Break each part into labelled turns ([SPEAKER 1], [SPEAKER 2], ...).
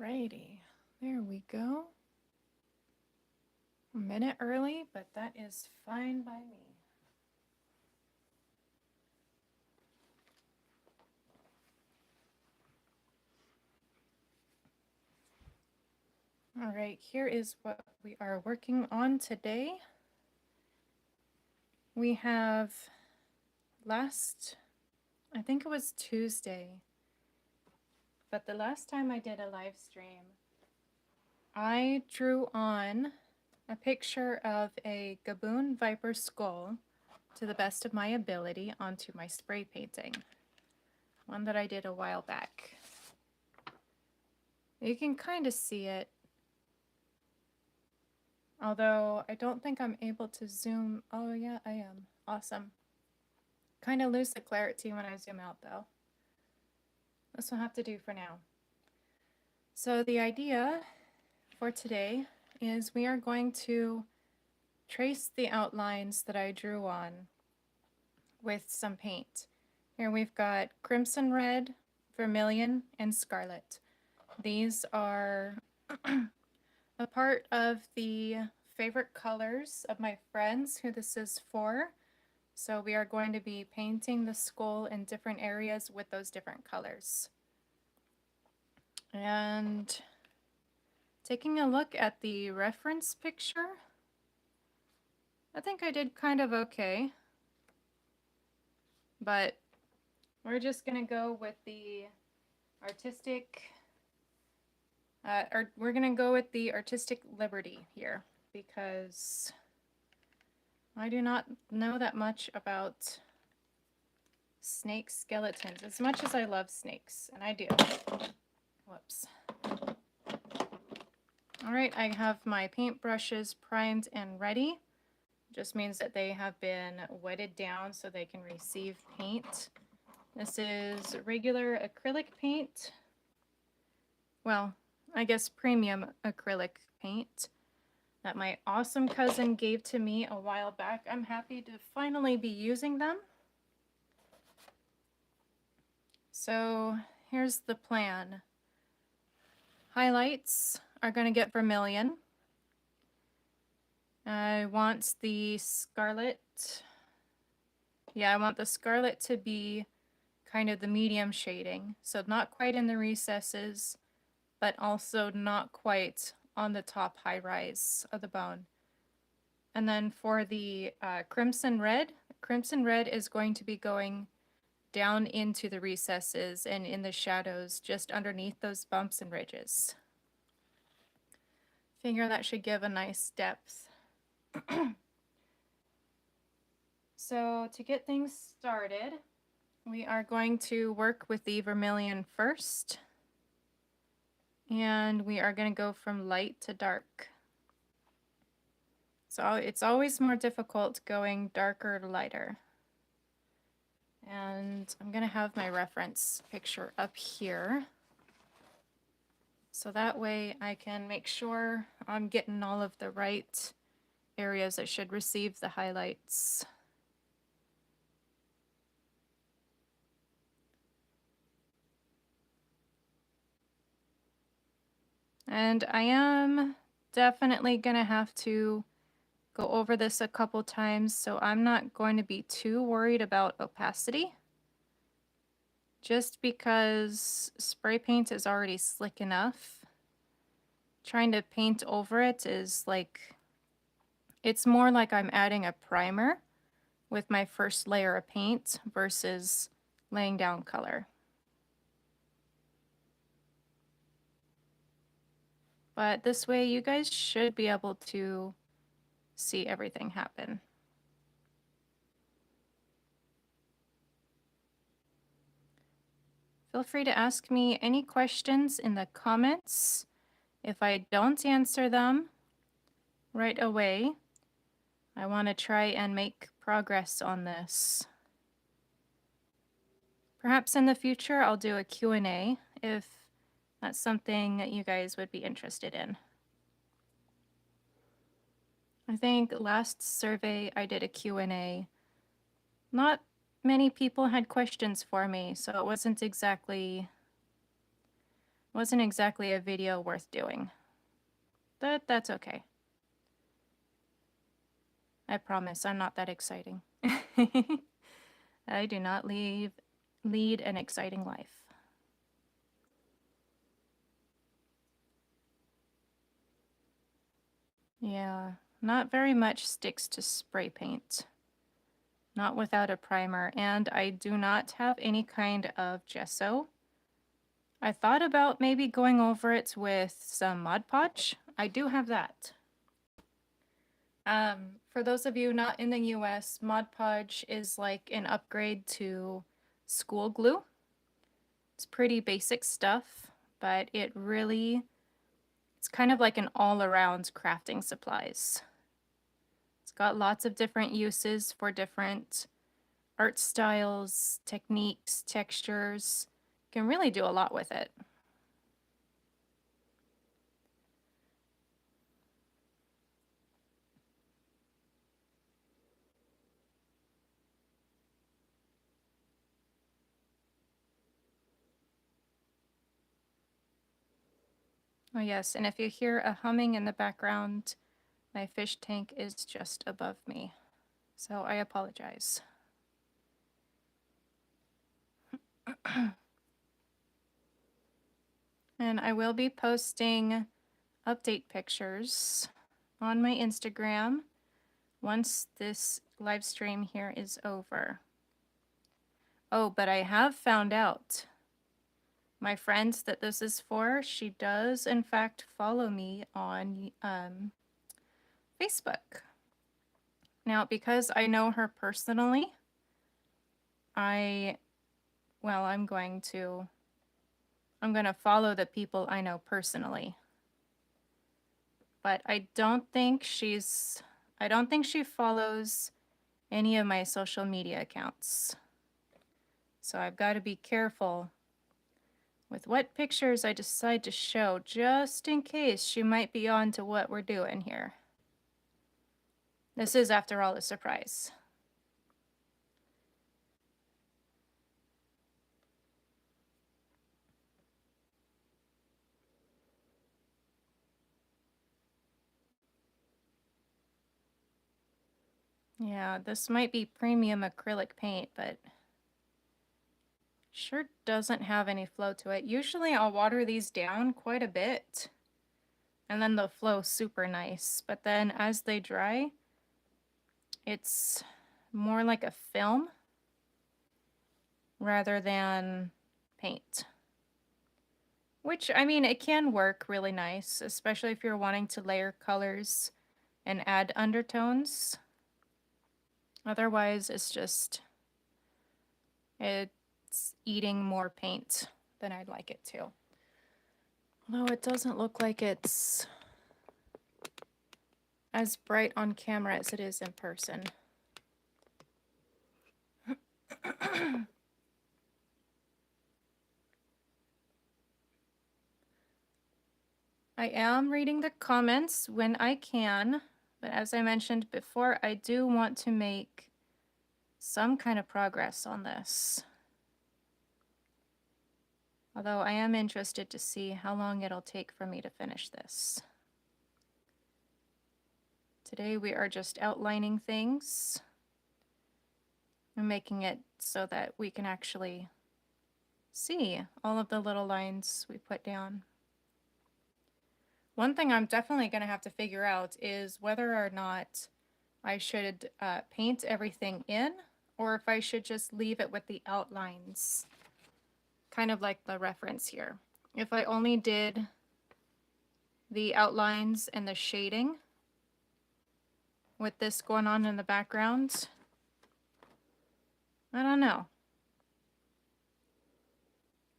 [SPEAKER 1] Alrighty, there we go. A minute early, but that is fine by me. All right, here is what we are working on today. We have I think it was Tuesday, but the last time I did a live stream, I drew on a picture of a Gaboon Viper skull to the best of my ability onto my spray painting, one that I did a while back. You can kind of see it, although I don't think I'm able to zoom. Oh yeah, I am. Awesome. Kind of lose the clarity when I zoom out though. This will have to do for now. So the idea for today is we are going to trace the outlines that I drew on with some paint. Here we've got crimson red, vermilion, and scarlet. These are a part of the favorite colors of my friends who this is for. So we are going to be painting the skull in different areas with those different colors. And taking a look at the reference picture, I think I did kind of okay. But we're just going to go with the artistic, we're going to go with the artistic liberty here because I do not know that much about snake skeletons as much as I love snakes, and I do. Whoops. Alright, I have my paintbrushes primed and ready. Just means that they have been wetted down so they can receive paint. This is regular acrylic paint. Well, I guess premium acrylic paint that my awesome cousin gave to me a while back. I'm happy to finally be using them. So here's the plan. Highlights are going to get vermilion. I want the scarlet. Yeah, I want the scarlet to be kind of the medium shading. So not quite in the recesses, but also not quite on the top high rise of the bone. And then for the crimson red is going to be going down into the recesses and in the shadows just underneath those bumps and ridges. Figure that should give a nice depth. So to get things started, we are going to work with the vermilion first. And we are going to go from light to dark. So it's always more difficult going darker to lighter. And I'm going to have my reference picture up here. So that way I can make sure I'm getting all of the right areas that should receive the highlights. And I am definitely going to have to go over this a couple times, so I'm not going to be too worried about opacity. Just because spray paint is already slick enough. Trying to paint over it is like, it's more like I'm adding a primer with my first layer of paint versus laying down color. But this way you guys should be able to see everything happen. Feel free to ask me any questions in the comments. If I don't answer them right away, I want to try and make progress on this. Perhaps in the future I'll do a Q&A if that's something that you guys would be interested in. I think last survey I did a Q&A. Not many people had questions for me, so it wasn't exactly Wasn't exactly a video worth doing. But that's okay. I promise I'm not that exciting. I do not lead an exciting life. Yeah, not very much sticks to spray paint. Not without a primer, and I do not have any kind of gesso. I thought about maybe going over it with some Mod Podge. I do have that. For those of you not in the US, Mod Podge is like an upgrade to school glue. It's pretty basic stuff, but it's kind of like an all-around crafting supplies. It's got lots of different uses for different art styles, techniques, textures. You can really do a lot with it. Oh yes, and if you hear a humming in the background, my fish tank is just above me, so I apologize. And I will be posting update pictures on my Instagram once this live stream here is over. Oh, but I have found out. My friend that this is for, she does in fact follow me on Facebook. Now, because I know her personally, I'm going to follow the people I know personally. But I don't think she follows any of my social media accounts. So I've got to be careful with what pictures I decide to show, just in case she might be on to what we're doing here. This is, after all, a surprise. Yeah, this might be premium acrylic paint, but sure doesn't have any flow to it. Usually I'll water these down quite a bit, and then they'll flow super nice. But then as they dry, it's more like a film rather than paint. Which, I mean, it can work really nice, especially if you're wanting to layer colors and add undertones. Otherwise, it's eating more paint than I'd like it to. Although it doesn't look like it's as bright on camera as it is in person. I am reading the comments when I can, but as I mentioned before, I do want to make some kind of progress on this. Although I am interested to see how long it'll take for me to finish this. Today we are just outlining things and making it so that we can actually see all of the little lines we put down. One thing I'm definitely going to have to figure out is whether or not I should paint everything in, or if I should just leave it with the outlines, kind of like the reference here. If I only did the outlines and the shading with this going on in the background, I don't know.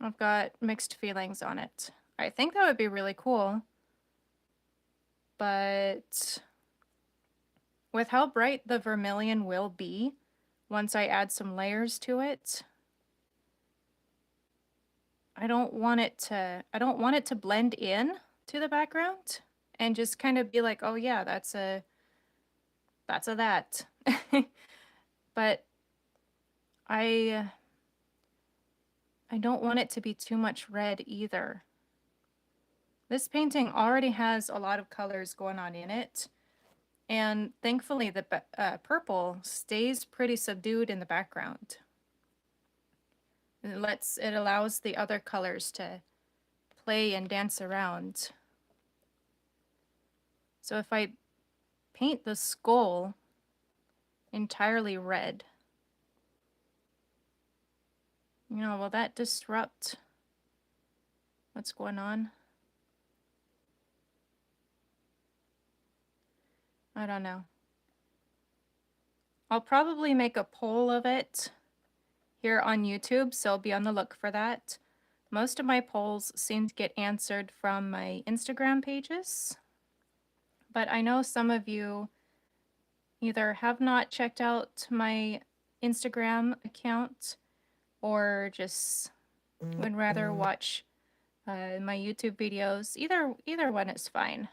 [SPEAKER 1] I've got mixed feelings on it. I think that would be really cool, but with how bright the vermilion will be once I add some layers to it, I don't want it to blend in to the background and just kind of be like, oh yeah, that's a that. But I don't want it to be too much red either. This painting already has a lot of colors going on in it, and thankfully the purple stays pretty subdued in the background. It allows the other colors to play and dance around. So if I paint the skull entirely red, you know, will that disrupt what's going on? I don't know. I'll probably make a poll of it here on YouTube, so be on the look for that. Most of my polls seem to get answered from my Instagram pages, but I know some of you either have not checked out my Instagram account or just would rather watch my YouTube videos. Either one is fine.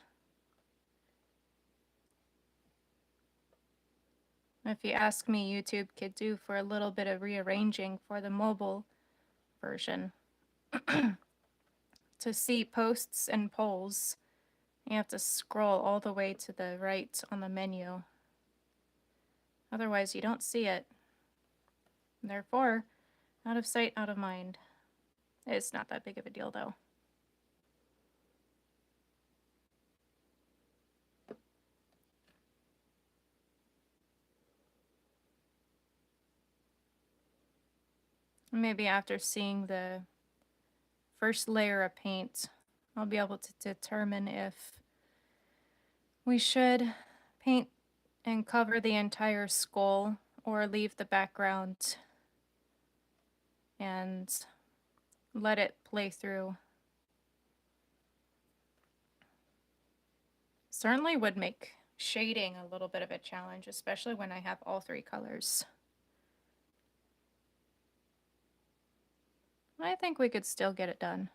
[SPEAKER 1] If you ask me, YouTube could do for a little bit of rearranging for the mobile version. To see posts and polls, you have to scroll all the way to the right on the menu. Otherwise, you don't see it. Therefore, out of sight, out of mind. It's not that big of a deal, though. Maybe after seeing the first layer of paint, I'll be able to determine if we should paint and cover the entire skull or leave the background and let it play through. Certainly would make shading a little bit of a challenge, especially when I have all three colors. I think we could still get it done.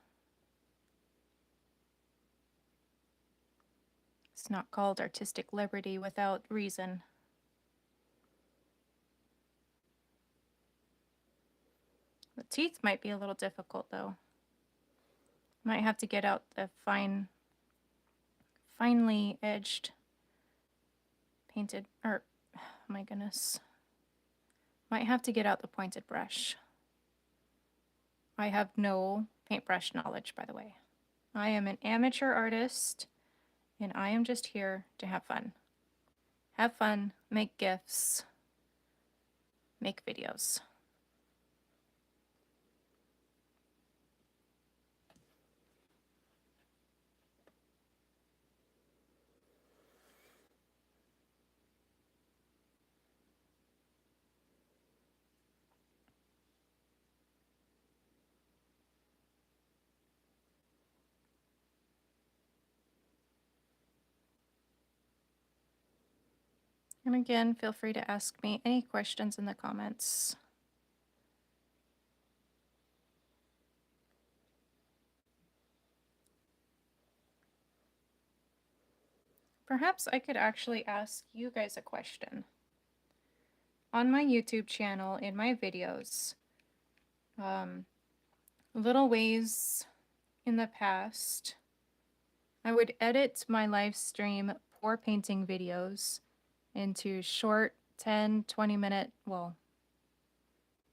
[SPEAKER 1] It's not called artistic liberty without reason. The teeth might be a little difficult, though. Might have to get out the finely edged painted, or, oh my goodness. Might have to get out the pointed brush. I have no paintbrush knowledge, by the way. I am an amateur artist, and I am just here to have fun. Have fun, make GIFs, make videos. And again, feel free to ask me any questions in the comments. Perhaps I could actually ask you guys a question. On my YouTube channel, in my videos, little ways in the past, I would edit my live stream pour painting videos into short 10, 20 minute, well,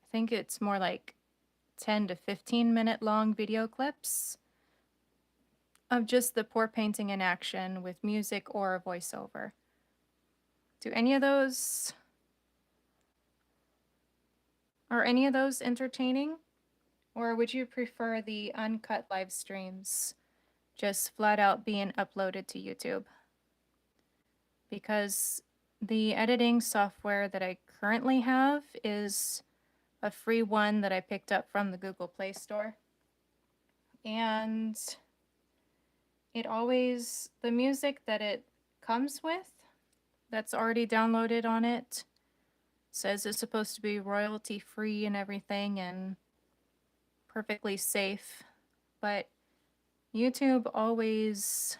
[SPEAKER 1] I think it's more like 10 to 15 minute long video clips of just the pour painting in action with music or a voiceover. Are any of those entertaining? Or would you prefer the uncut live streams just flat out being uploaded to YouTube? Because the editing software that I currently have is a free one that I picked up from the Google Play Store. And the music that it comes with, that's already downloaded on it, says it's supposed to be royalty free and everything and perfectly safe. But YouTube always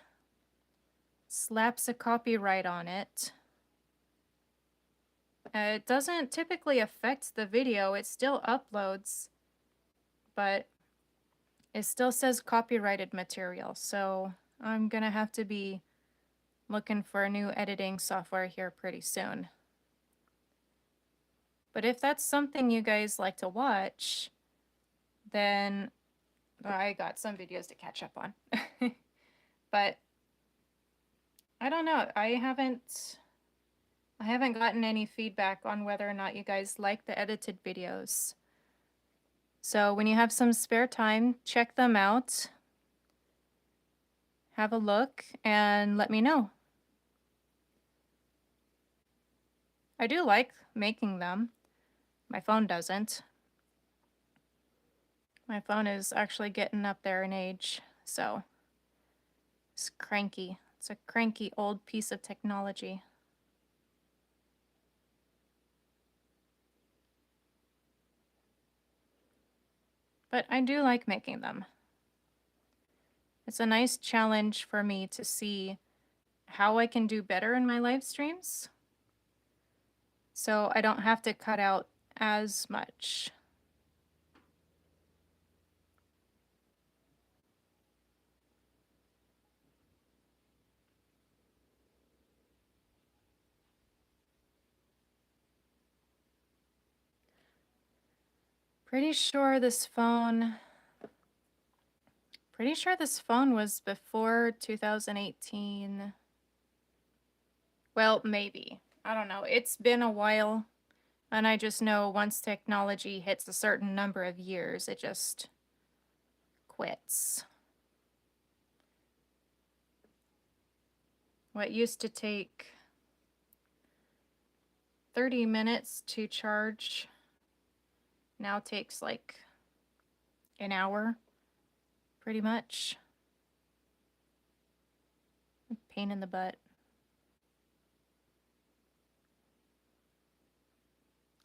[SPEAKER 1] slaps a copyright on it. It doesn't typically affect the video, it still uploads, but It still says copyrighted material, so I'm gonna have to be looking for a new editing software here pretty soon. But if that's something you guys like to watch, then I got some videos to catch up on. But I don't know. I haven't gotten any feedback on whether or not you guys like the edited videos. So when you have some spare time, check them out. Have a look and let me know. I do like making them. My phone doesn't. My phone is actually getting up there in age, so it's cranky. It's a cranky old piece of technology. But I do like making them. It's a nice challenge for me to see how I can do better in my live streams, so I don't have to cut out as much. Pretty sure this phone was before 2018. Well, maybe. I don't know. It's been a while, and I just know once technology hits a certain number of years, it just quits. What used to take 30 minutes to charge now takes like an hour, pretty much. Pain in the butt.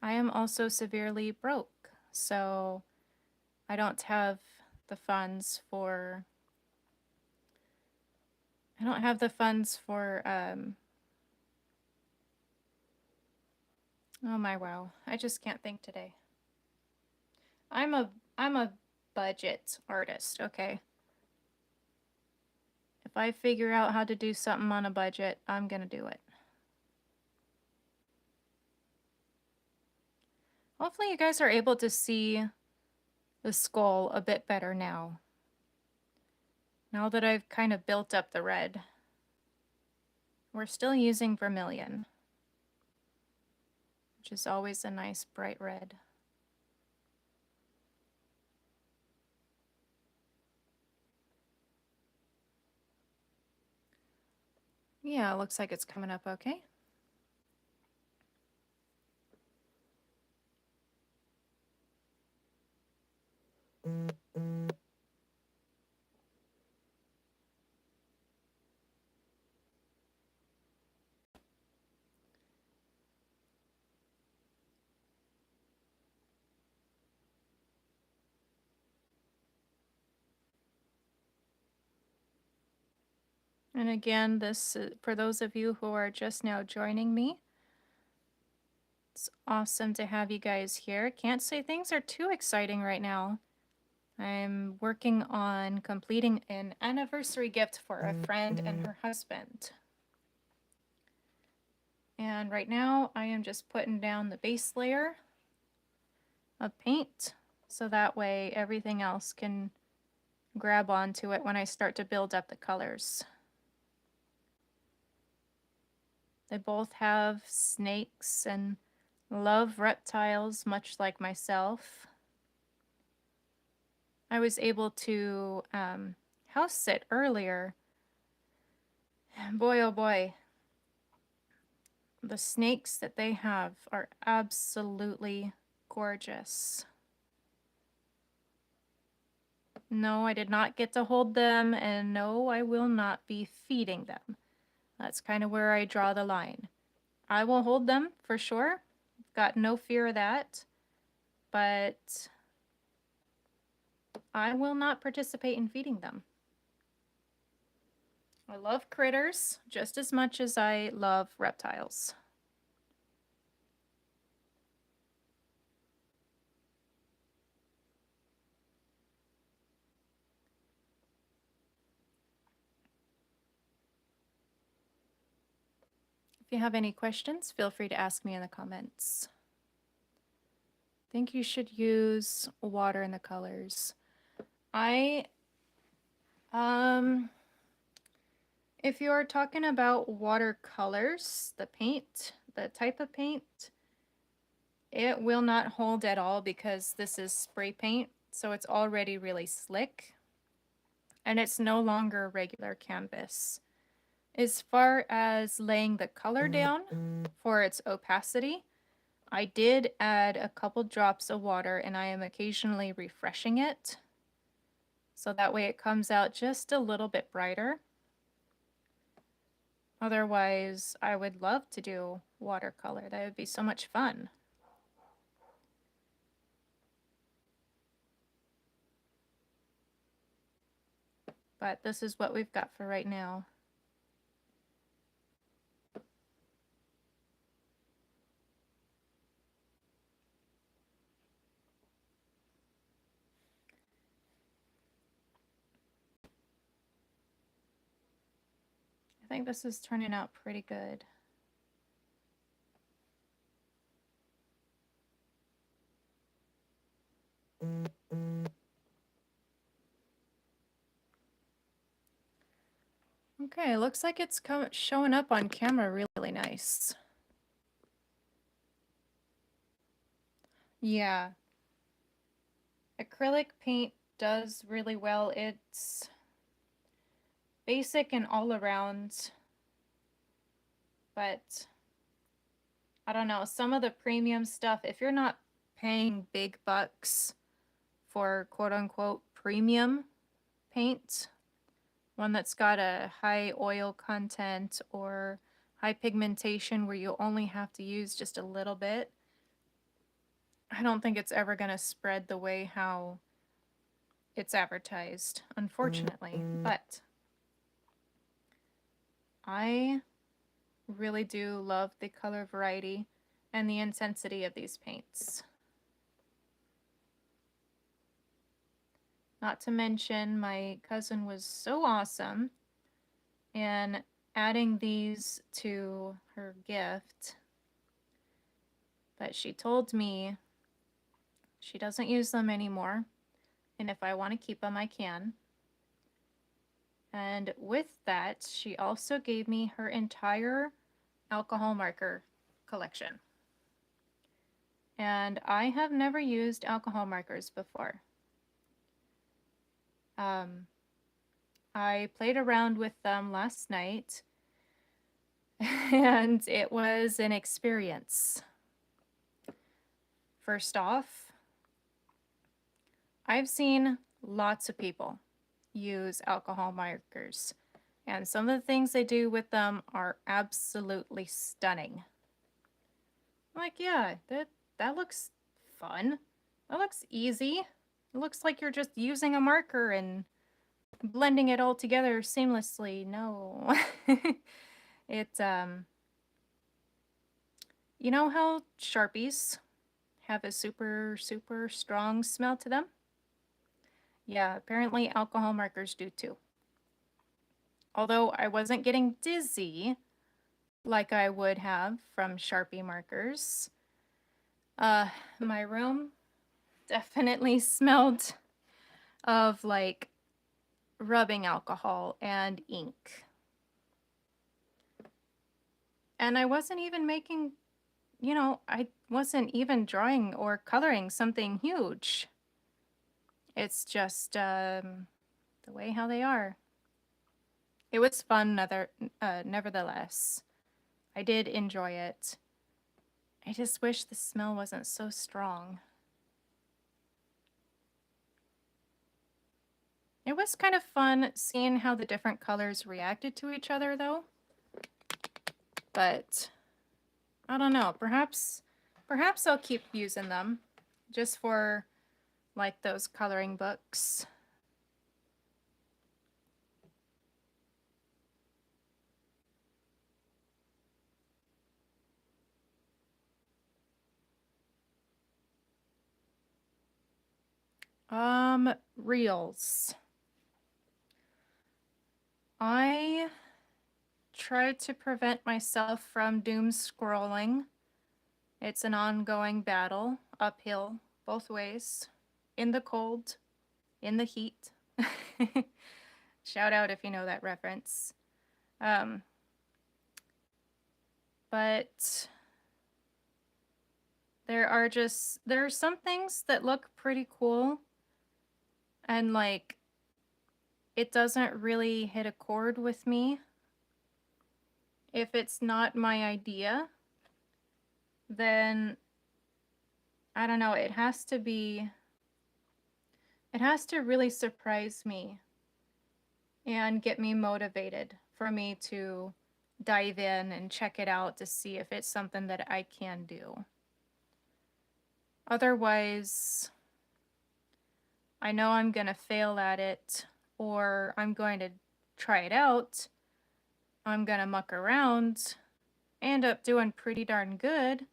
[SPEAKER 1] I am also severely broke, so I don't have the funds for oh my wow. I just can't think today. I'm a budget artist, okay? If I figure out how to do something on a budget, I'm gonna do it. Hopefully you guys are able to see the skull a bit better now. Now that I've kind of built up the red. We're still using vermilion, which is always a nice bright red. Yeah, looks like it's coming up okay. And again, this for those of you who are just now joining me, it's awesome to have you guys here. Can't say things are too exciting right now. I'm working on completing an anniversary gift for a friend and her husband. And right now I am just putting down the base layer of paint, so that way everything else can grab onto it when I start to build up the colors. They both have snakes and love reptiles, much like myself. I was able to house sit earlier. Boy, oh boy. The snakes that they have are absolutely gorgeous. No, I did not get to hold them, and no, I will not be feeding them. That's kind of where I draw the line. I will hold them for sure. Got no fear of that. But I will not participate in feeding them. I love critters just as much as I love reptiles. If you have any questions, feel free to ask me in the comments. I think you should use water in the colors. If you're talking about watercolors, the paint, the type of paint, it will not hold at all because this is spray paint, so it's already really slick, and it's no longer regular canvas. As far as laying the color down for its opacity, I did add a couple drops of water, and I am occasionally refreshing it, so that way it comes out just a little bit brighter. Otherwise, I would love to do watercolor. That would be so much fun. But this is what we've got for right now. I think this is turning out pretty good. Okay, looks like it's showing up on camera really nice. Yeah. Acrylic paint does really well. It's basic and all around, but I don't know, some of the premium stuff, if you're not paying big bucks for quote unquote premium paint, one that's got a high oil content or high pigmentation where you only have to use just a little bit, I don't think it's ever going to spread the way how it's advertised, unfortunately. But I really do love the color variety and the intensity of these paints. Not to mention, my cousin was so awesome in adding these to her gift, but she told me she doesn't use them anymore, and if I want to keep them, I can. And with that, she also gave me her entire alcohol marker collection. And I have never used alcohol markers before. I played around with them last night, and it was an experience. First off, I've seen lots of people use alcohol markers, and some of the things they do with them are absolutely stunning. Like, yeah, that looks fun. That looks easy. It looks like you're just using a marker and blending it all together seamlessly. No. You know how Sharpies have a super, super strong smell to them? Yeah, apparently alcohol markers do too. Although I wasn't getting dizzy like I would have from Sharpie markers, my room definitely smelled of like rubbing alcohol and ink. And I wasn't even making, you know, I wasn't even drawing or coloring something huge. It's just the way how they are. It was fun nevertheless. I did enjoy it. I just wish the smell wasn't so strong. It was kind of fun seeing how the different colors reacted to each other though. But I don't know, perhaps I'll keep using them just for like those coloring books. Reels. I try to prevent myself from doom scrolling. It's an ongoing battle, uphill, both ways, in the cold, in the heat. Shout out if you know that reference. But there are some things that look pretty cool, and like it doesn't really hit a chord with me. If it's not my idea, then I don't know, it has to really surprise me and get me motivated for me to dive in and check it out to see if it's something that I can do. Otherwise, I know I'm gonna fail at it, or I'm going to try it out, I'm gonna muck around, end up doing pretty darn good,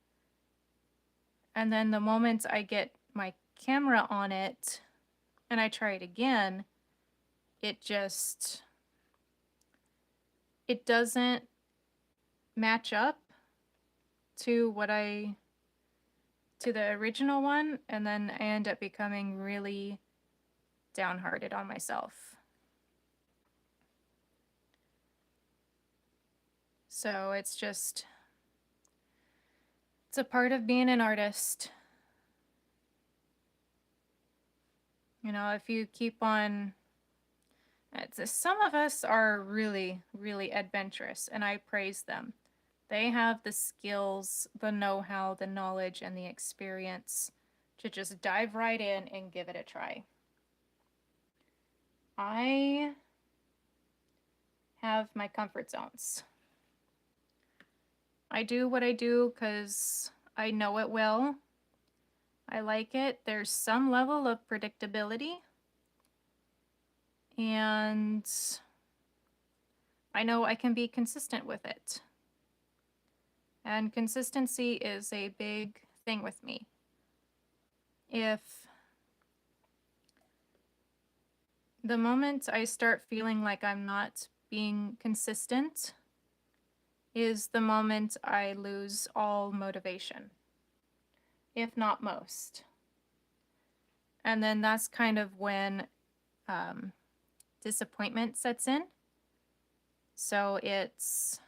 [SPEAKER 1] and then the moment I get my camera on it and I try it again, it doesn't match up to the original one, and then I end up becoming really downhearted on myself. So it's a part of being an artist. You know, if you keep on, some of us are really, really adventurous, and I praise them. They have the skills, the know-how, the knowledge, and the experience to just dive right in and give it a try. I have my comfort zones. I do what I do because I know it well. I like it. There's some level of predictability. And I know I can be consistent with it. And consistency is a big thing with me. If the moment I start feeling like I'm not being consistent is the moment I lose all motivation, if not most. And then that's kind of when disappointment sets in. So it's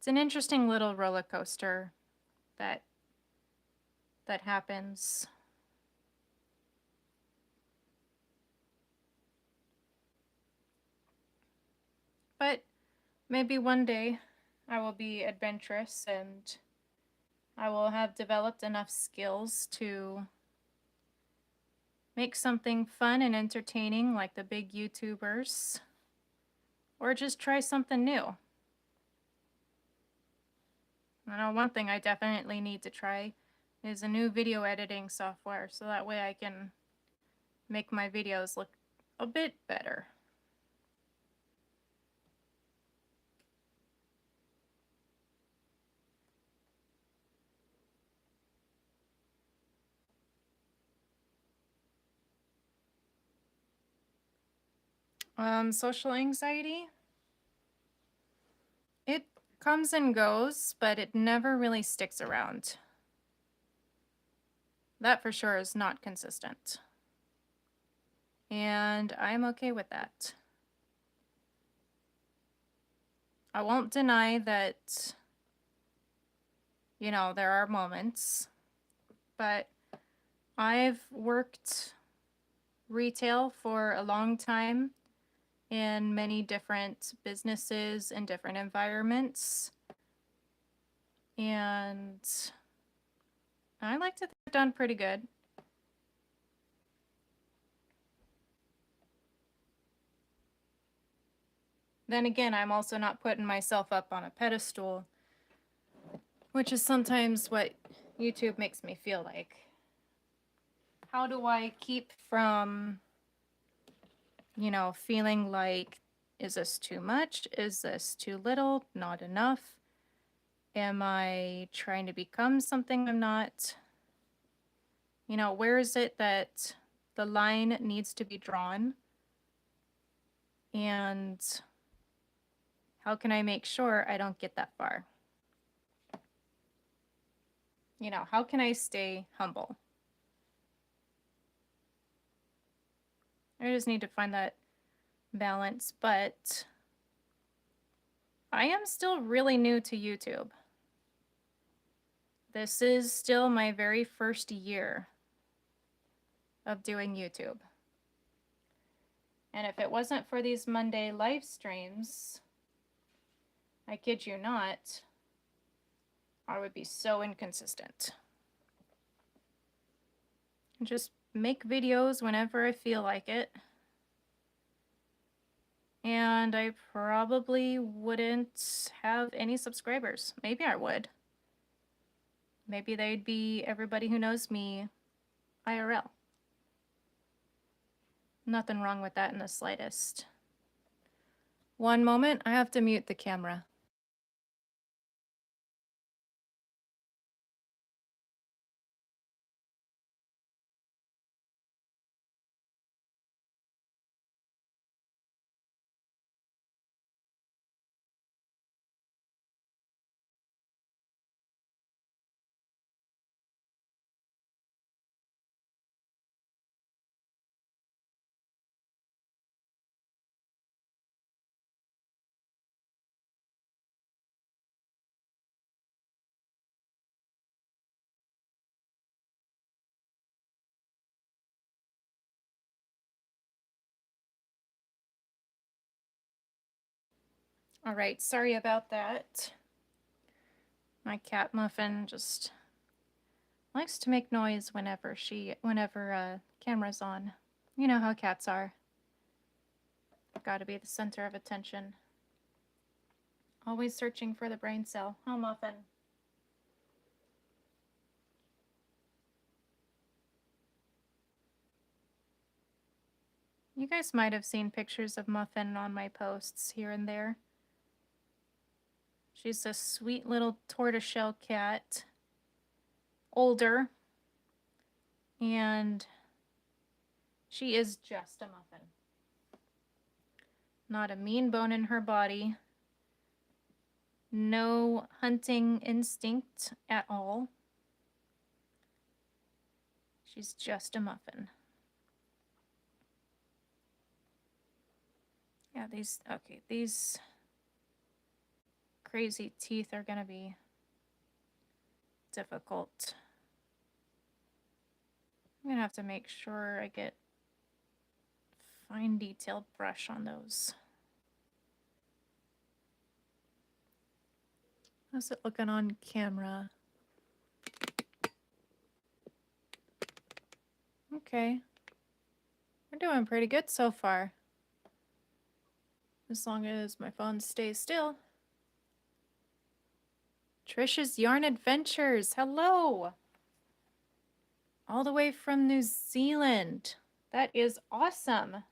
[SPEAKER 1] an interesting little roller coaster that happens. But maybe one day I will be adventurous and I will have developed enough skills to make something fun and entertaining like the big YouTubers, or just try something new. I know one thing I definitely need to try is a new video editing software, so that way I can make my videos look a bit better. Social anxiety. It comes and goes, but it never really sticks around. That for sure is not consistent. And I'm okay with that. I won't deny that, you know, there are moments, but I've worked retail for a long time in many different businesses and different environments. And I like to think I've done pretty good. Then again, I'm also not putting myself up on a pedestal, which is sometimes what YouTube makes me feel like. How do I keep from, you know, feeling like, is this too much? Is this too little? Not enough? Am I trying to become something I'm not? You know, where is it that the line needs to be drawn? And How can I make sure I don't get that far? You know, how can I stay humble? I just need to find that balance, but I am still really new to YouTube. This is still my very first year of doing YouTube. And if it wasn't for these Monday live streams, I kid you not, I would be so inconsistent. Just make videos whenever I feel like it. And I probably wouldn't have any subscribers. Maybe I would. Maybe they'd be everybody who knows me IRL. Nothing wrong with that in the slightest. One moment, I have to mute the camera. All right, sorry about that. My cat Muffin just likes to make noise whenever camera's on. You know how cats are. Gotta be the center of attention. Always searching for the brain cell. Oh, Muffin. You guys might have seen pictures of Muffin on my posts here and there. She's a sweet little tortoiseshell cat. Older. And she is just a Muffin. Not a mean bone in her body. No hunting instinct at all. She's just a Muffin. Yeah, these crazy teeth are gonna be difficult. I'm gonna have to make sure I get fine detailed brush on those. How's it looking on camera? Okay. We're doing pretty good so far. As long as my phone stays still. Trisha's Yarn Adventures, hello! All the way from New Zealand. That is awesome.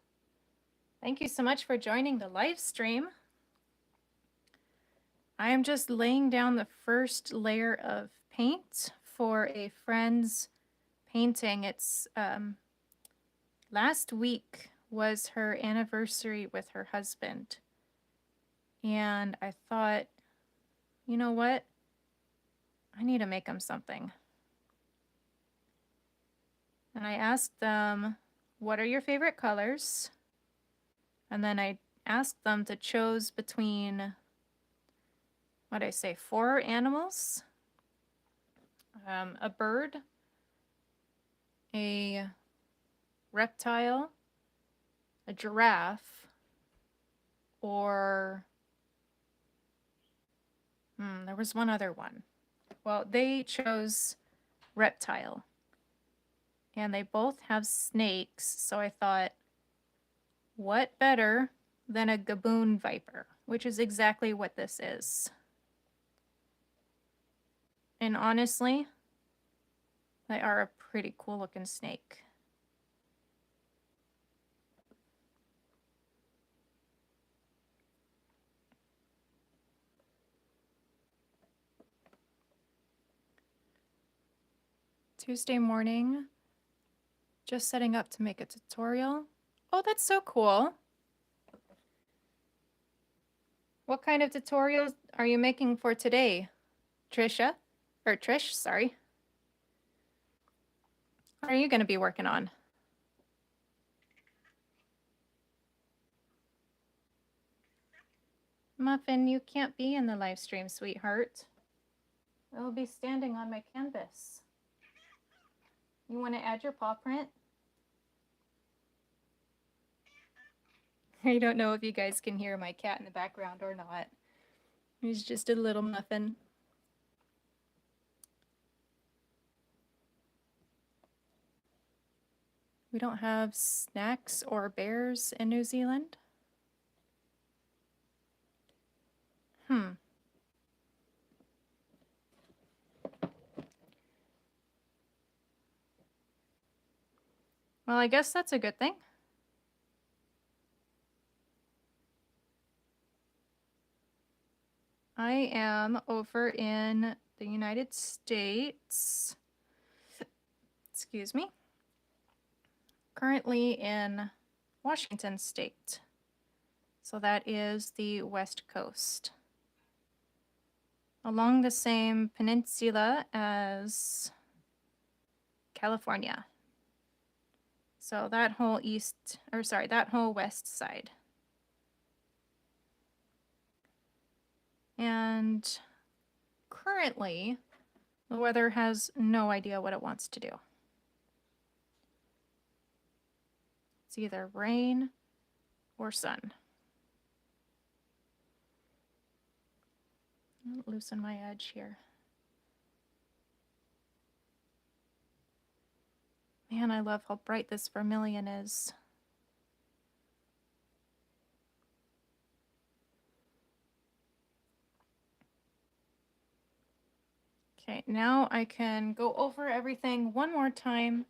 [SPEAKER 1] Thank you so much for joining the live stream. I am just laying down the first layer of paint for a friend's painting. It's last week was her anniversary with her husband. And I thought, you know what? I need to make him something. And I asked them, what are your favorite colors? And then I asked them to choose between, what did I say, 4 animals, a bird, a reptile, a giraffe, or there was one other one. Well, they chose reptile. And they both have snakes, so I thought, what better than a gaboon viper, which is exactly what this is. And honestly, they are a pretty cool looking snake. Tuesday morning, just setting up to make a tutorial. Oh, that's so cool. What kind of tutorials are you making for today, Trisha? Or Trish, sorry. What are you going to be working on? Muffin, you can't be in the live stream, sweetheart. I will be standing on my canvas. You want to add your paw print? I don't know if you guys can hear my cat in the background or not. He's just a little muffin. We don't have snacks or bears in New Zealand. Well, I guess that's a good thing. I am over in the United States. Excuse me. Currently in Washington State. So that is the West Coast. Along the same peninsula as California. So that whole that whole west side. And currently, the weather has no idea what it wants to do. It's either rain or sun. I'll loosen my edge here. Man, I love how bright this vermilion is. Okay, now I can go over everything one more time.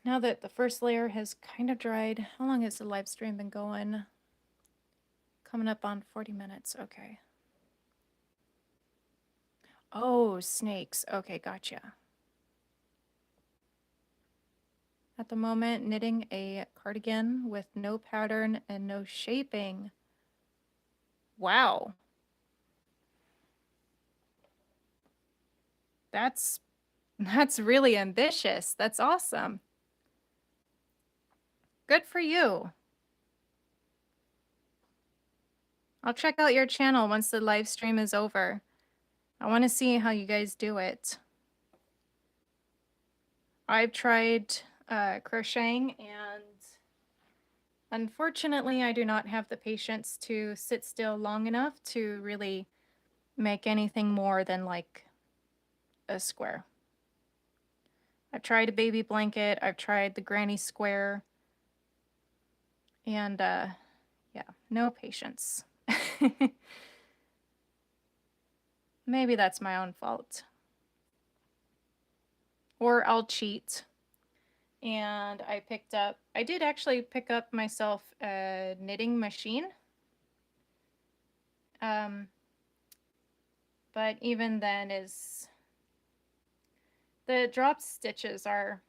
[SPEAKER 1] Now that the first layer has kind of dried. How long has the live stream been going? Coming up on 40 minutes, okay. Oh, snakes. Okay, gotcha. At the moment, knitting a cardigan with no pattern and no shaping. Wow. That's really ambitious. That's awesome. Good for you. I'll check out your channel once the live stream is over. I want to see how you guys do it. I've tried crocheting, and unfortunately I do not have the patience to sit still long enough to really make anything more than like a square. I've tried a baby blanket, I've tried the granny square, and yeah, no patience. Maybe that's my own fault. Or I'll cheat. And I did actually pick up myself a knitting machine. But even then the drop stitches are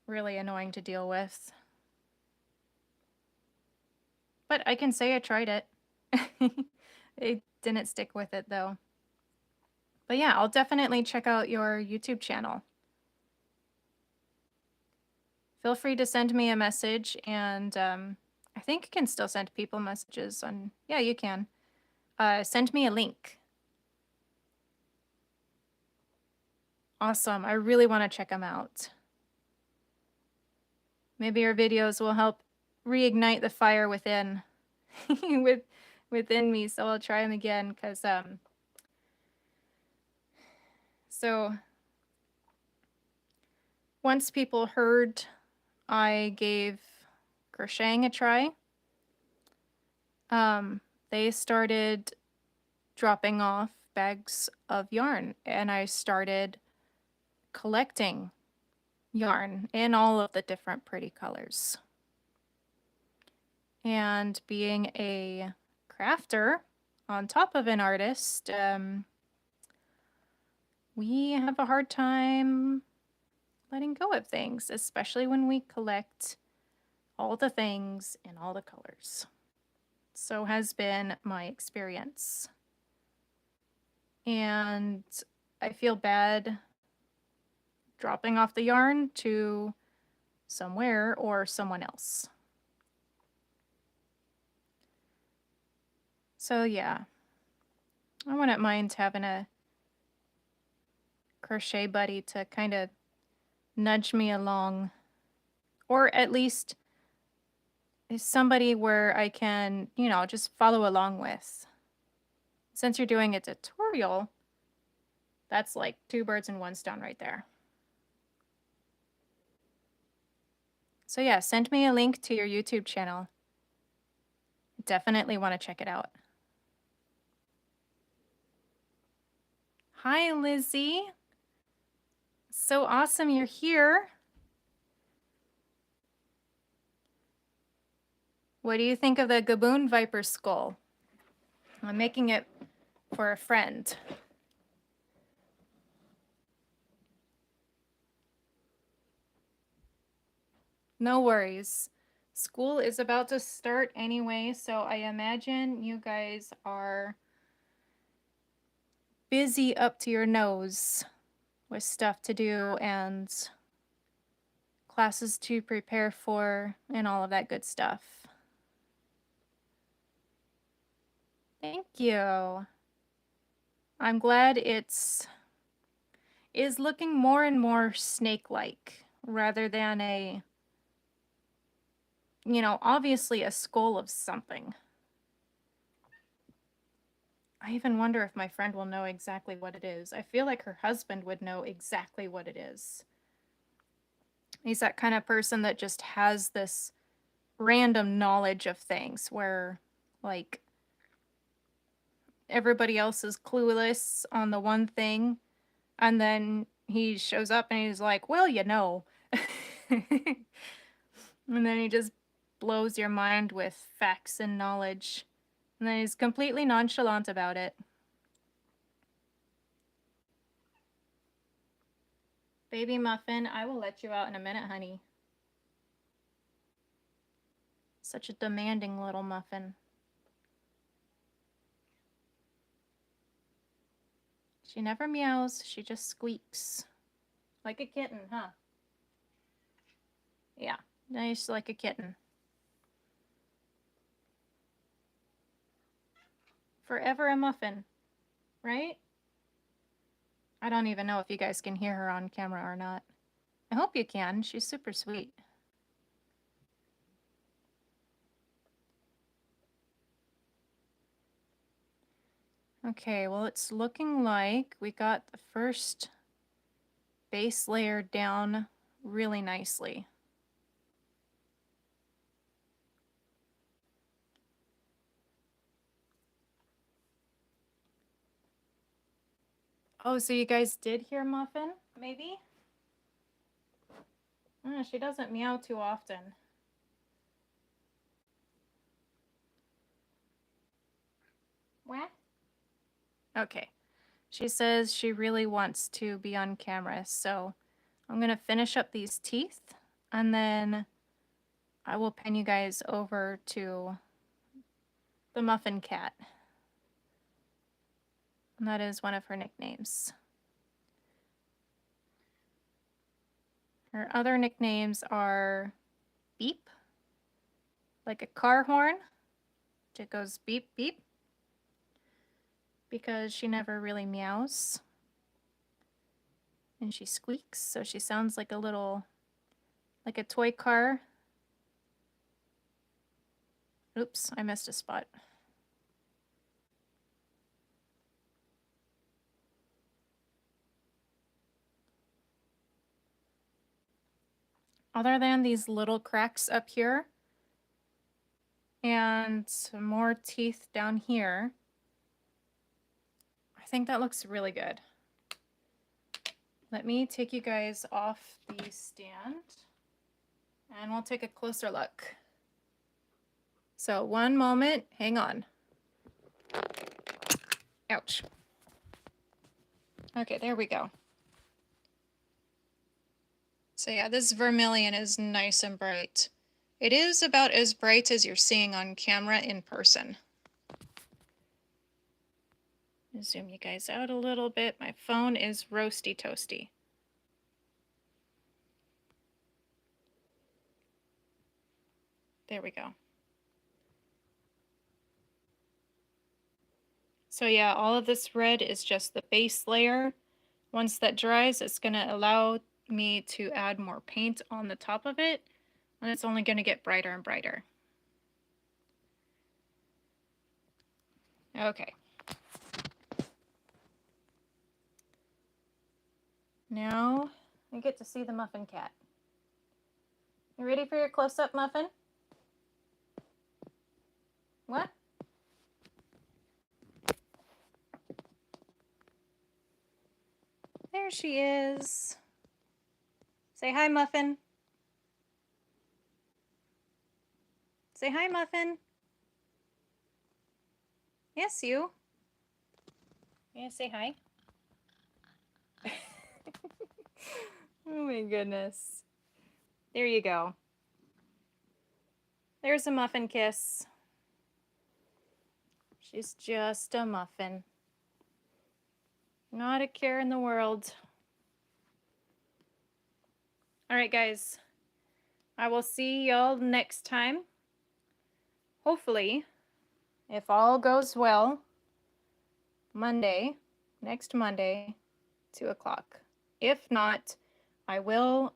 [SPEAKER 1] really annoying to deal with. But I can say I tried it. It didn't stick with it though. But yeah, I'll definitely check out your YouTube channel. Feel free to send me a message, and I think you can still send people messages on, yeah, you can. Send me a link. Awesome, I really want to check them out. Maybe your videos will help reignite the fire within within me, so I'll try them again, because so once people heard I gave crocheting a try, they started dropping off bags of yarn, and I started collecting yarn in all of the different pretty colors. And being a crafter on top of an artist, we have a hard time letting go of things, especially when we collect all the things in all the colors. So has been my experience. And I feel bad dropping off the yarn to somewhere or someone else. So yeah, I wouldn't mind having a crochet buddy to kind of nudge me along, or at least somebody where I can, you know, just follow along with. Since you're doing a tutorial, that's like 2 birds in 1 stone right there. So yeah, send me a link to your YouTube channel. Definitely want to check it out. Hi, Lizzie. So awesome you're here. What do you think of the Gaboon Viper skull? I'm making it for a friend. No worries. School is about to start anyway, so I imagine you guys are busy up to your nose with stuff to do and classes to prepare for and all of that good stuff. Thank you. I'm glad is looking more and more snake-like rather than a, you know, obviously a skull of something. I even wonder if my friend will know exactly what it is. I feel like her husband would know exactly what it is. He's that kind of person that just has this random knowledge of things where, like, everybody else is clueless on the one thing, and then he shows up and he's like, well, you know. And then he just blows your mind with facts and knowledge. And then he's completely nonchalant about it. Baby Muffin, I will let you out in a minute, honey. Such a demanding little muffin. She never meows, she just squeaks. Like a kitten, huh? Yeah, nice like a kitten. Forever a muffin, right? I don't even know if you guys can hear her on camera or not. I hope you can. She's super sweet. Okay, well, it's looking like we got the first base layer down really nicely. Oh, so you guys did hear Muffin, maybe? She doesn't meow too often. What? Okay. She says she really wants to be on camera, so I'm going to finish up these teeth, and then I will pin you guys over to the Muffin Cat. And that is one of her nicknames. Her other nicknames are Beep, like a car horn. It goes beep, beep, because she never really meows. And she squeaks, so she sounds like a little, like a toy car. Oops, I missed a spot. Other than these little cracks up here and some more teeth down here, I think that looks really good. Let me take you guys off the stand and we'll take a closer look. So one moment, hang on. Ouch. Okay, there we go. So yeah, this vermilion is nice and bright. It is about as bright as you're seeing on camera in person. Zoom you guys out a little bit. My phone is roasty toasty. There we go. So yeah, all of this red is just the base layer. Once that dries, it's going to allow me to add more paint on the top of it, and it's only going to get brighter and brighter. Okay. Now I get to see the muffin cat. You ready for your close-up, Muffin? What? There she is. Say hi, Muffin. Say hi, Muffin. Yes, you. Yeah, say hi. Oh my goodness. There you go. There's a muffin kiss. She's just a muffin. Not a care in the world. All right, guys. I will see y'all next time. Hopefully, if all goes well, Monday, next Monday, 2 o'clock. If not, I will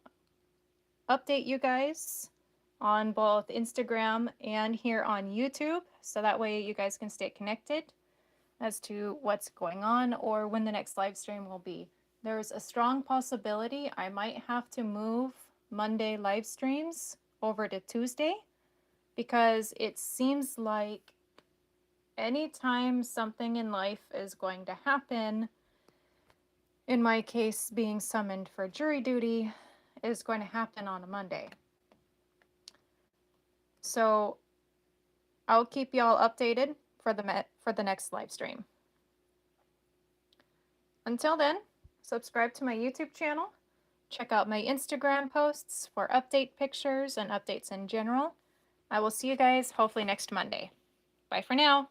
[SPEAKER 1] update you guys on both Instagram and here on YouTube, so that way you guys can stay connected as to what's going on or when the next live stream will be. There's a strong possibility I might have to move Monday live streams over to Tuesday, because it seems like anytime something in life is going to happen, in my case being summoned for jury duty, is going to happen on a Monday. So I'll keep y'all updated for the next live stream. Until then, subscribe to my YouTube channel. Check out my Instagram posts for update pictures and updates in general. I will see you guys hopefully next Monday. Bye for now.